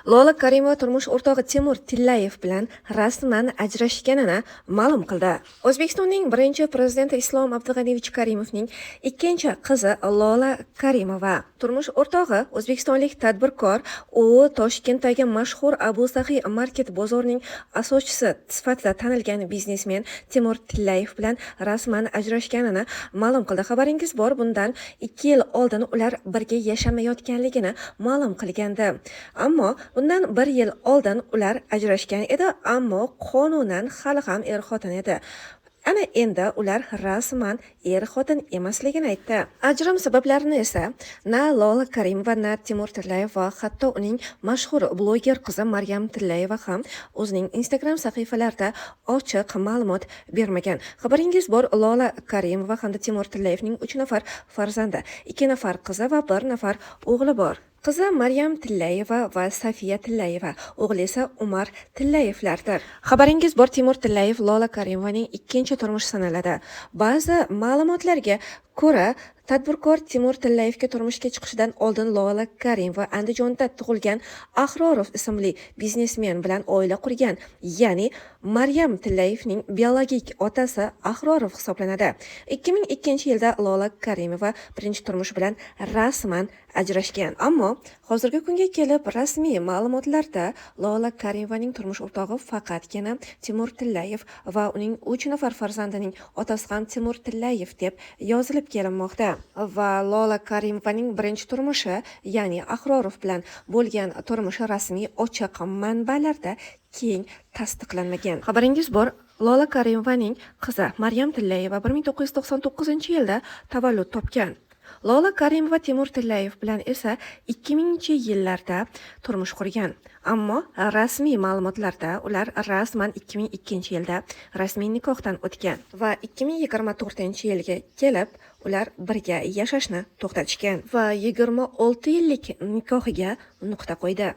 Lola Karimova turmush o'rtog'i Timur Tillayev bilan rasman ajrashganini ma'lum qildi. O'zbekistonning birinchi prezidenti Islom Abdug'aniyevich Karimovning ikkinchi qizi Lola Karimova. Turmush o'rtog'i o'zbekistonlik tadbirkor, u Toshkentdagi mashhur Abu Sahiy market bozorining asoschisi sifatida tanilgan biznesmen Timur Tillayev bilan rasman ajrashganini ma'lum qildi. Xabaringiz bor, bundan 2 yil oldin ular birga yashamayotganligini ma'lum qilgandi. Ammo bundan 1 yil oldin ular ajrashgan edi, ammo qonunan hali ham er-xotin edi. Ana endi ular rasman er-xotin emasligini aytdi. Ajrim sabablarini esa na Lola Karimova, na Timur Tillayev va hatto uning mashhur bloger qizi Maryam Tillayeva ham o'zining Instagram sahifalarida ochiq ma'lumot bermagan. Xabaringiz bor, Lola Karimova hamda Timur Tillayevning 3 nafar farzandi, 2 nafar qizi va 1 nafar o'g'li bor. Qizi Maryam Tillayeva va Safiya Tillayeva, o'g'li esa Umar Tillayevlardir. Xabaringiz bor, Timur Tillayev Lola Karimovaning ikkinchi turmushi sanaladi. Ba'zi ma'lumotlarga ko'ra, tadbirkor Timur Tillayevga turmushga chiqishidan oldin Lola Karimova Andijonda tug'ilgan Ahrorov ismli biznesmen bilan oila qurgan, ya'ni Maryam Tillayevning biologik otasi Ahrorov hisoblanadi. 2002-yilda Lola Karimova birinchi turmushi bilan rasman ajrashgan, ammo hozirgi kunga kelib rasmiy ma'lumotlarda Lola Karimovaning turmush o'rtog'i faqatgina Timur Tillayev va uning 3 nafar farzandining otasi ham Timur Tillayev deb yozilib kelinmoqda. Va Lola Karimovaning birinchi turmushi, ya'ni Ahrorov bilan bo'lgan turmushi rasmiy ochiq manbalarda keng tasdiqlanmagan. Xabaringiz bor, Lola Karimovaning qizi Maryam Tillayeva 1999-yilda tavallud topgan. Lola Karimova Timur Tillayev bilan esa 2000-yillarda turmush qurgan. Ammo rasmiy ma'lumotlarda ular rasman 2002-yilda rasmiy nikohdan o'tgan va 2024-yilga kelib ular birga yashashni to'xtatishgan va 26 yillik nikohiga nuqta qo'ydi.